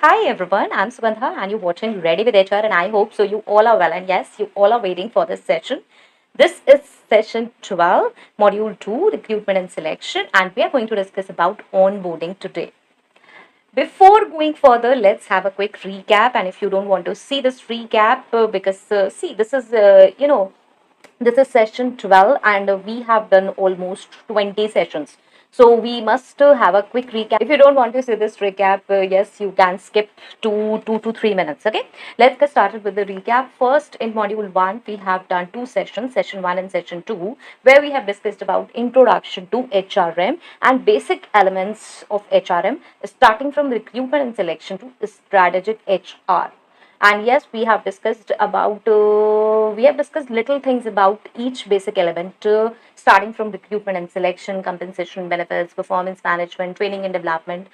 Hi everyone, I'm Sugandha and you're watching Ready with HR and I hope so you all are well and yes, you all are waiting for this session. This is session 12, module 2, recruitment and selection, and we are going to discuss about onboarding today. Before going further, let's have a quick recap. And if you don't want to see this recap, because see, this is session 12, and we have done almost 20 sessions. So we must have a quick recap. If you don't want to see this recap, yes, you can skip to 2 to 3 minutes. Okay, let's get started with the recap. First, in module 1, we have done two sessions, session 1 and session 2, where we have discussed about introduction to HRM and basic elements of HRM, starting from recruitment and selection to strategic HR. And yes, we have discussed little things about each basic element, starting from recruitment and selection, compensation, benefits, performance management, training and development.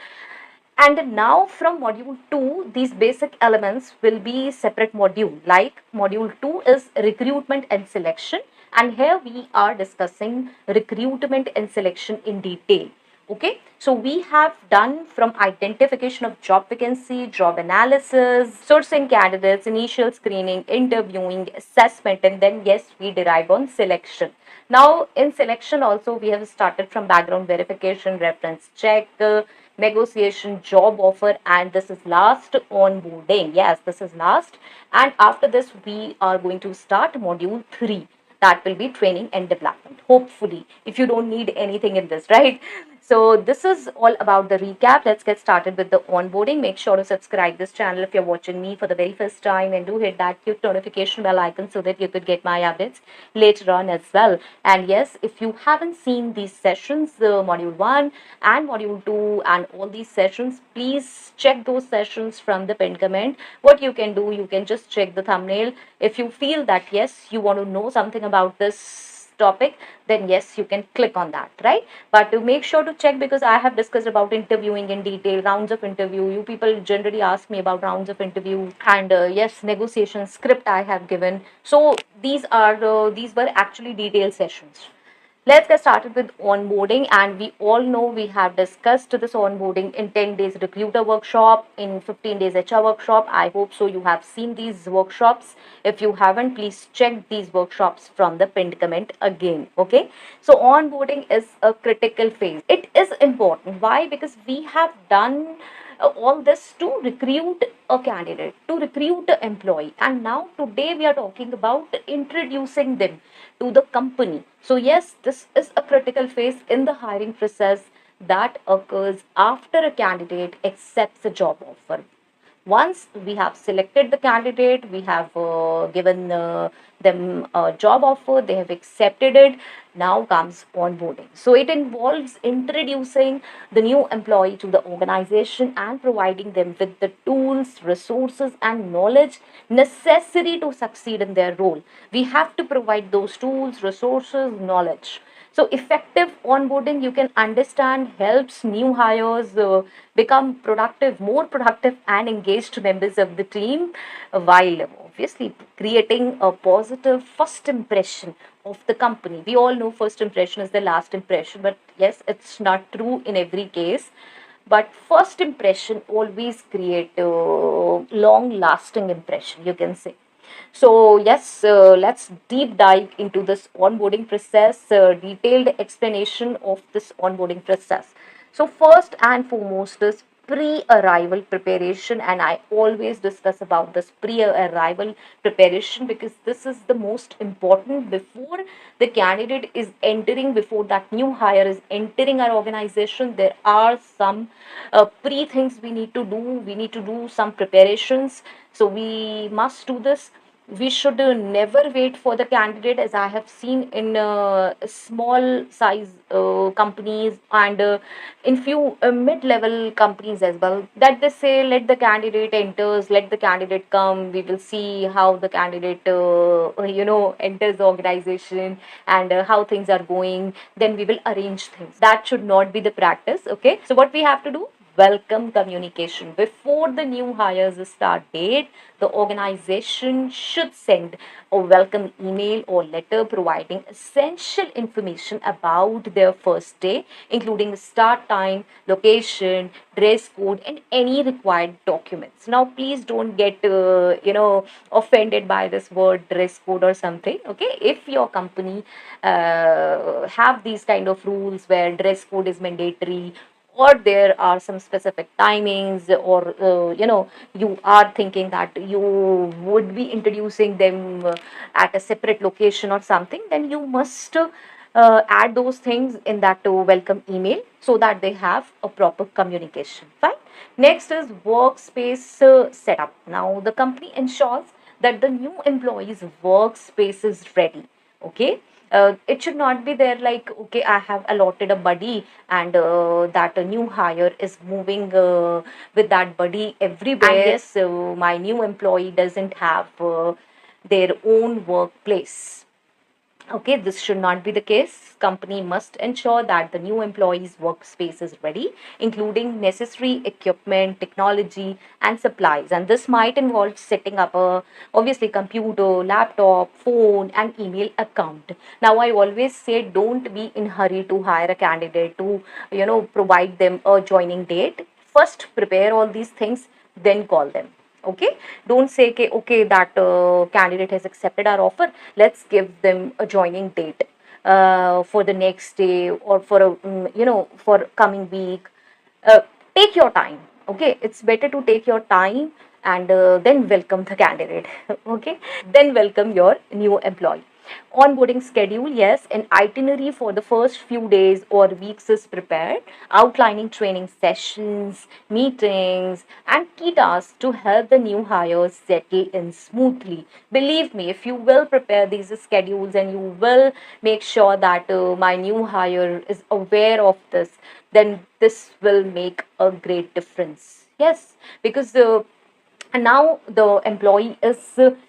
And now from module 2, these basic elements will be separate module. Like module 2 is recruitment and selection, and here we are discussing recruitment and selection in detail. Okay, so we have done from identification of job vacancy, job analysis, sourcing candidates, initial screening, interviewing, assessment, and then yes, we derive on selection. Now in selection also we have started from background verification, reference check, negotiation, job offer, and this is last onboarding. Yes, this is last, and after this we are going to start module 3, that will be training and development, hopefully, if you don't need anything in this, right? So this is all about the recap. Let's get started with the onboarding. Make sure to subscribe this channel if you're watching me for the very first time, and do hit that cute notification bell icon so that you could get my updates later on as well. And yes, if you haven't seen these sessions, module 1 and module 2 and all these sessions, please check those sessions from the pinned comment. What you can do, you can just check the thumbnail. If you feel that yes, you want to know something about this topic, then yes, you can click on that, right? But to make sure to check, because I have discussed about interviewing in detail, rounds of interview. You people generally ask me about rounds of interview, and yes, negotiation script I have given. So these were actually detailed sessions. Let's get started with onboarding. And we all know we have discussed this onboarding in 10 days recruiter workshop, in 15 days HR workshop. I hope so you have seen these workshops. If you haven't, please check these workshops from the pinned comment again. Okay. So onboarding is a critical phase. It is important. Why? Because we have done all this to recruit a candidate, to recruit an employee. And now today we are talking about introducing them to the company. So yes, this is a critical phase in the hiring process that occurs after a candidate accepts a job offer. Once we have selected the candidate, we have given them a job offer, they have accepted it. Now comes onboarding. So it involves introducing the new employee to the organization and providing them with the tools, resources, and knowledge necessary to succeed in their role. We have to provide those tools, resources, knowledge. So effective onboarding, you can understand, helps new hires become productive, more productive and engaged members of the team, while obviously creating a positive first impression of the company. We all know first impression is the last impression, but yes, it's not true in every case. But first impression always create a long lasting impression, you can say. So yes, let's deep dive into this onboarding process, detailed explanation of this onboarding process. So first and foremost is pre-arrival preparation, and I always discuss about this pre-arrival preparation because this is the most important before the candidate is entering, before that new hire is entering our organization. There are some pre things we need to do. We need to do some preparations, so we must do this. We should never wait for the candidate, as I have seen in small size companies and in few mid-level companies as well, that they say let the candidate enters, let the candidate come, we will see how the candidate enters the organization and how things are going, then we will arrange things. That should not be the practice. Okay, so what we have to do, welcome communication. Before the new hires start date, the organization should send a welcome email or letter providing essential information about their first day, including start time, location, dress code, and any required documents. Now, please don't get offended by this word dress code or something. Okay, if your company have these kind of rules where dress code is mandatory, or there are some specific timings, or you are thinking that you would be introducing them at a separate location or something, then you must add those things in that welcome email so that they have a proper communication. Fine. Next is workspace setup. Now the company ensures that the new employee's workspace is ready. Okay, it should not be there like, okay, I have allotted a buddy, and that a new hire is moving with that buddy everywhere, and yes, my new employee doesn't have their own workplace. Okay, this should not be the case. Company must ensure that the new employee's workspace is ready, including necessary equipment, technology, and supplies. And this might involve setting up a obviously computer, laptop, phone, and email account. Now, I always say don't be in hurry to hire a candidate to provide them a joining date. First, prepare all these things, then call them. Okay, don't say okay, that candidate has accepted our offer, let's give them a joining date for the next day, or for a for coming week. uh, Take your time. Okay, it's better to take your time, and then welcome the candidate. Okay, then welcome your new employee. Onboarding schedule, yes, an itinerary for the first few days or weeks is prepared, outlining training sessions, meetings, and key tasks to help the new hires settle in smoothly. Believe me, if you will prepare these schedules and you will make sure that my new hire is aware of this, then this will make a great difference. Yes, because and now the employee is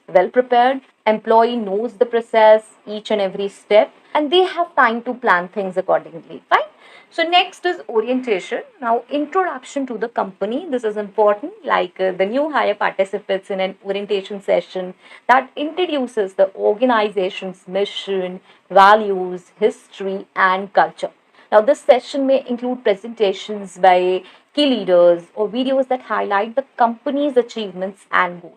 well prepared, employee knows the process, each and every step, and they have time to plan things accordingly. Fine. So next is orientation. Now, introduction to the company. This is important. Like the new hire participates in an orientation session that introduces the organization's mission, values, history, and culture. Now, this session may include presentations by key leaders or videos that highlight the company's achievements and goals.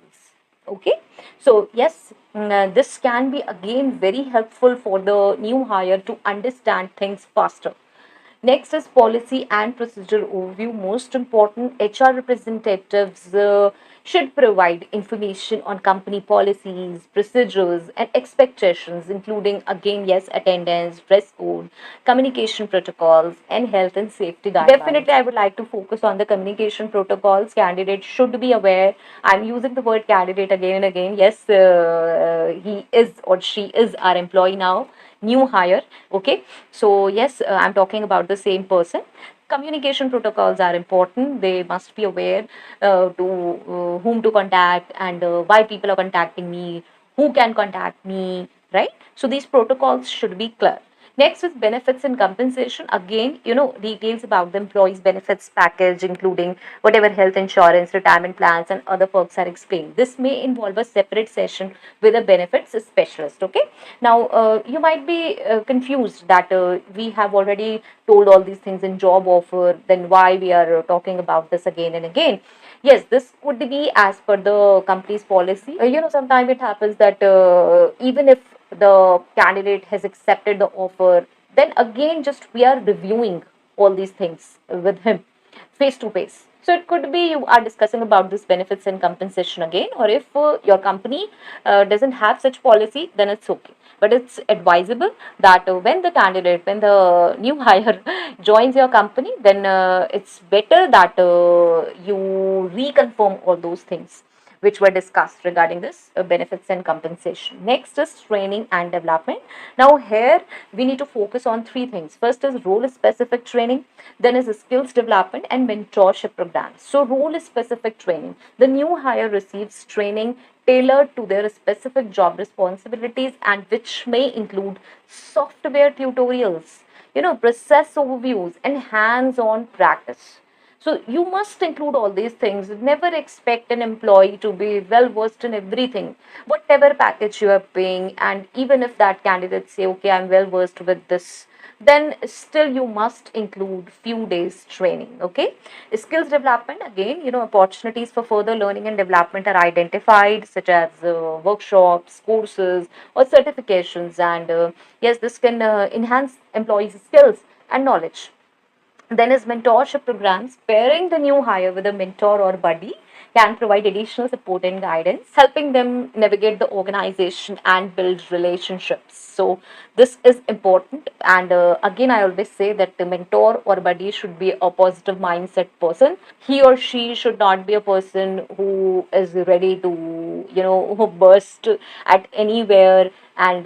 Okay, so yes, this can be again very helpful for the new hire to understand things faster. Next is policy and procedure overview. Most important, HR representatives should provide information on company policies, procedures, and expectations, including, again, yes, attendance, dress code, communication protocols, and health and safety guidelines. Definitely, I would like to focus on the communication protocols. Candidates should be aware. I'm using the word candidate again and again. Yes, he is or she is our employee now, new hire. Okay, so yes, I'm talking about the same person. Communication protocols are important. They must be aware to whom to contact, and why people are contacting me, who can contact me, right? So these protocols should be clear. Next is benefits and compensation. Again, details about the employee's benefits package, including whatever health insurance, retirement plans, and other perks are explained. This may involve a separate session with a benefits specialist. Okay. Now, you might be confused that we have already told all these things in job offer, then why we are talking about this again and again. Yes, this would be as per the company's policy. Sometimes it happens that even if the candidate has accepted the offer, then again, just we are reviewing all these things with him face to face. So it could be you are discussing about this benefits and compensation again, or if your company doesn't have such policy, then it's okay. But it's advisable that when the new hire joins your company, then it's better that you reconfirm all those things which were discussed regarding this benefits and compensation. Next is training and development. Now, here we need to focus on three things. First is role specific training, then is skills development and mentorship programs. So, role specific training. The new hire receives training tailored to their specific job responsibilities, and which may include software tutorials, process overviews, and hands on practice. So you must include all these things. Never expect an employee to be well versed in everything, whatever package you are paying. And even if that candidate say, okay, I'm well versed with this, then still you must include few days training. Okay, skills development, again, opportunities for further learning and development are identified, such as workshops, courses, or certifications. And yes, this can enhance employees skills and knowledge. Then is mentorship programs. Pairing the new hire with a mentor or buddy can provide additional support and guidance, helping them navigate the organization and build relationships. So this is important. And again, I always say that the mentor or buddy should be a positive mindset person. He or she should not be a person who is ready to, who burst at anywhere, and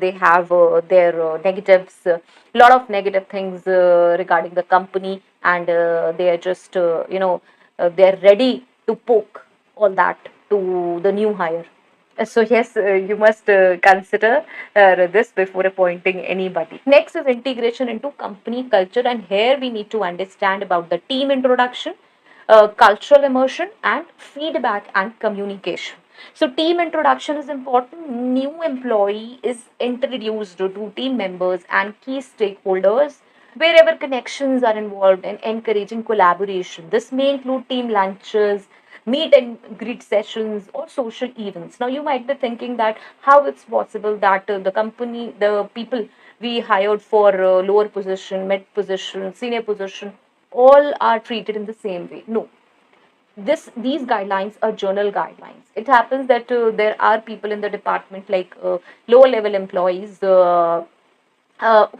they have their negatives, lot of negative things regarding the company, and they are just they're ready to poke all that to the new hire. So yes, you must consider this before appointing anybody. Next is integration into company culture, and here we need to understand about the team introduction, cultural immersion, and feedback and communication. So team introduction is important. New employee is introduced to team members and key stakeholders wherever connections are involved, and encouraging collaboration. This may include team lunches, meet and greet sessions, or social events. Now you might be thinking that how it's possible that the people we hired for lower position, mid position, senior position, all are treated in the same way. No, these guidelines are journal guidelines. It happens that there are people in the department, like lower level employees,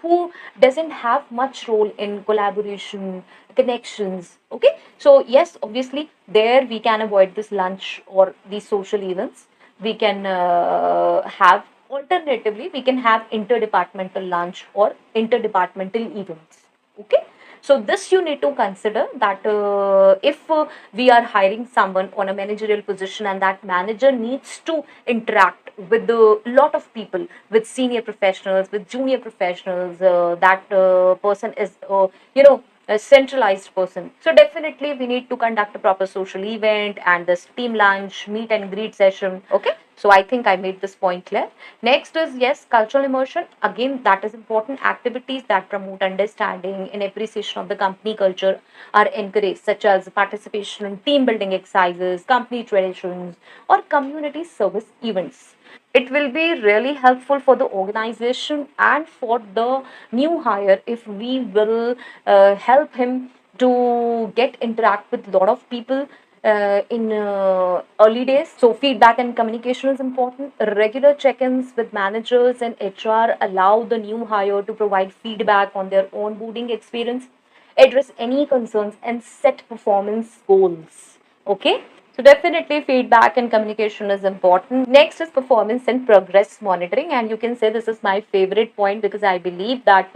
who doesn't have much role in collaboration, connections. Okay, so yes, obviously there we can avoid this lunch or these social events. We can have, alternatively we can have interdepartmental lunch or interdepartmental events. Okay, so this you need to consider that if we are hiring someone on a managerial position, and that manager needs to interact with a lot of people, with senior professionals, with junior professionals, that person is a centralized person. So definitely we need to conduct a proper social event and this team lunch, meet and greet session. Okay, so I think I made this point clear. Next is, yes, cultural immersion. Again, that is important. Activities that promote understanding and appreciation of the company culture are encouraged, such as participation in team building exercises, company traditions, or community service events. It will be really helpful for the organization and for the new hire if we will help him to get interact with a lot of people in early days. So feedback and communication is important. Regular check-ins with managers and HR allow the new hire to provide feedback on their onboarding experience, address any concerns, and set performance goals. Okay, so definitely feedback and communication is important. Next is performance and progress monitoring, and you can say this is my favorite point, because I believe that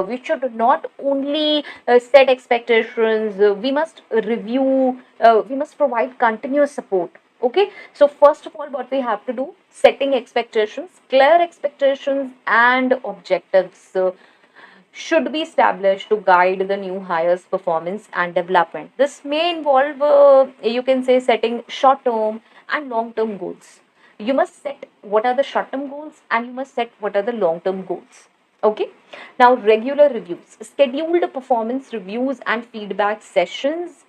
we should not only set expectations, we must review, we must provide continuous support. Okay, so first of all, what we have to do, setting expectations, clear expectations and objectives should be established to guide the new hire's performance and development. This may involve, you can say, setting short term and long term goals. You must set what are the short term goals, and you must set what are the long term goals. Okay, now regular reviews, scheduled performance reviews and feedback sessions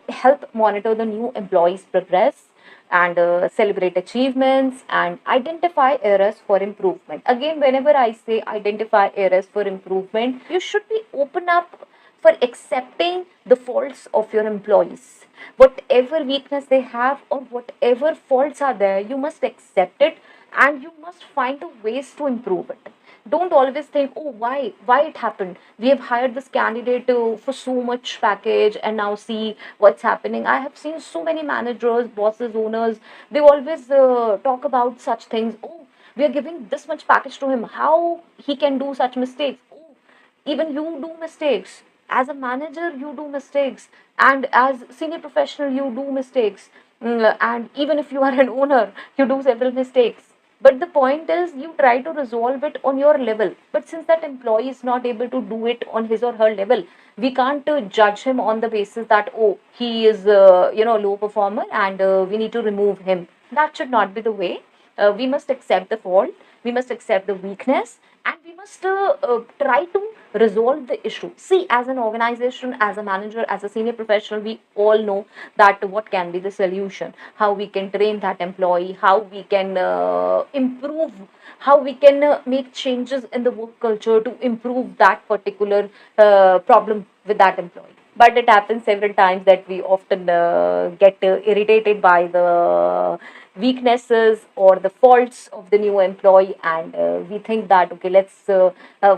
help monitor the new employees' progress, and celebrate achievements and identify errors for improvement. Again, whenever I say identify errors for improvement, you should be open up for accepting the faults of your employees. Whatever weakness they have or whatever faults are there, you must accept it, and you must find the ways to improve it. Don't always think, oh, why it happened, we have hired this candidate for so much package, and now see what's happening. I have seen so many managers, bosses, owners, they always talk about such things. Oh, we are giving this much package to him, how he can do such mistakes. Oh, even you do mistakes. As a manager you do mistakes, and as senior professional you do mistakes. And even if you are an owner, you do several mistakes. But the point is, you try to resolve it on your level. But since that employee is not able to do it on his or her level, we can't judge him on the basis that, oh, he is, low performer, and we need to remove him. That should not be the way. We must accept the fault, we must accept the weakness, and we must try to resolve the issue. See, as an organization, as a manager, as a senior professional, we all know that what can be the solution, how we can train that employee, how we can improve, how we can make changes in the work culture to improve that particular problem with that employee. But it happens several times that we often get irritated by the weaknesses or the faults of the new employee, and we think that, okay, let's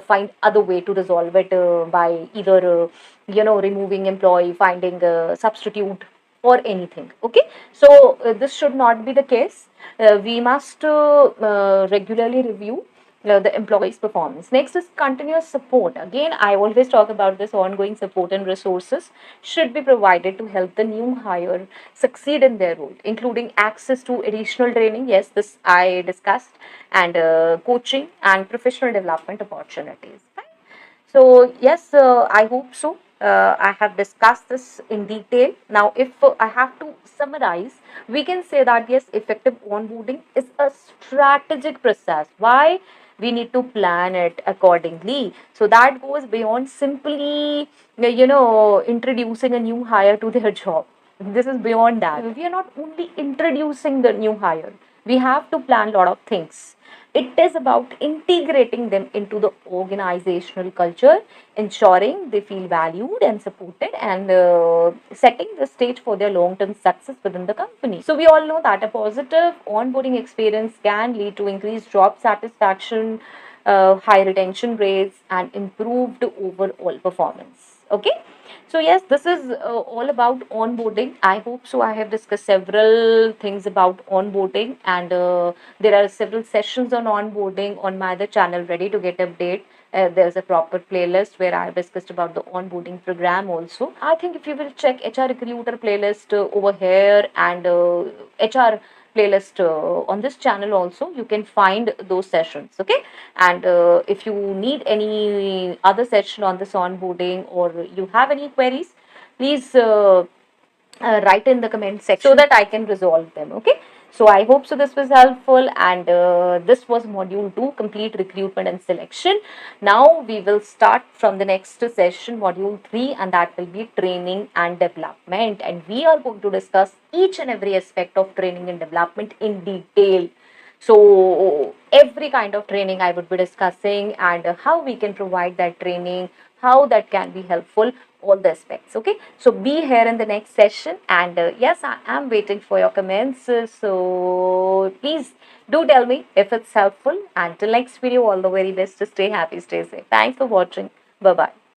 find other way to resolve it by either removing employee, finding a substitute, or anything. Okay, so this should not be the case. We must regularly review the employee's performance. Next is continuous support. Again, I always talk about this. Ongoing support and resources should be provided to help the new hire succeed in their role, including access to additional training. Yes, this I discussed, and coaching and professional development opportunities. So, yes, I hope so. I have discussed this in detail. Now, if I have to summarize, we can say that yes, effective onboarding is a strategic process. Why? We need to plan it accordingly. So that goes beyond simply, introducing a new hire to their job. This is beyond that. We are not only introducing the new hire, we have to plan a lot of things. It is about integrating them into the organizational culture, ensuring they feel valued and supported, and setting the stage for their long term success within the company. So, we all know that a positive onboarding experience can lead to increased job satisfaction, high retention rates, and improved overall performance. Okay, so yes, this is all about onboarding. I hope so. I have discussed several things about onboarding, and there are several sessions on onboarding on my other channel, ready to get update. There's a proper playlist where I have discussed about the onboarding program also. I think if you will check HR recruiter playlist over here, and HR playlist on this channel also, you can find those sessions. Okay, and if you need any other session on this onboarding, or you have any queries, please write in the comment section so that I can resolve them. Okay, so I hope so this was helpful, and this was module 2, complete recruitment and selection. Now we will start from the next session, module 3, and that will be training and development, and we are going to discuss each and every aspect of training and development in detail. So every kind of training I would be discussing, and how we can provide that training, how that can be helpful, all the aspects. Okay, so be here in the next session, and yes, I am waiting for your comments. So please do tell me if it's helpful. Until next video, all the very best. Stay happy, stay safe. Thanks for watching. Bye bye.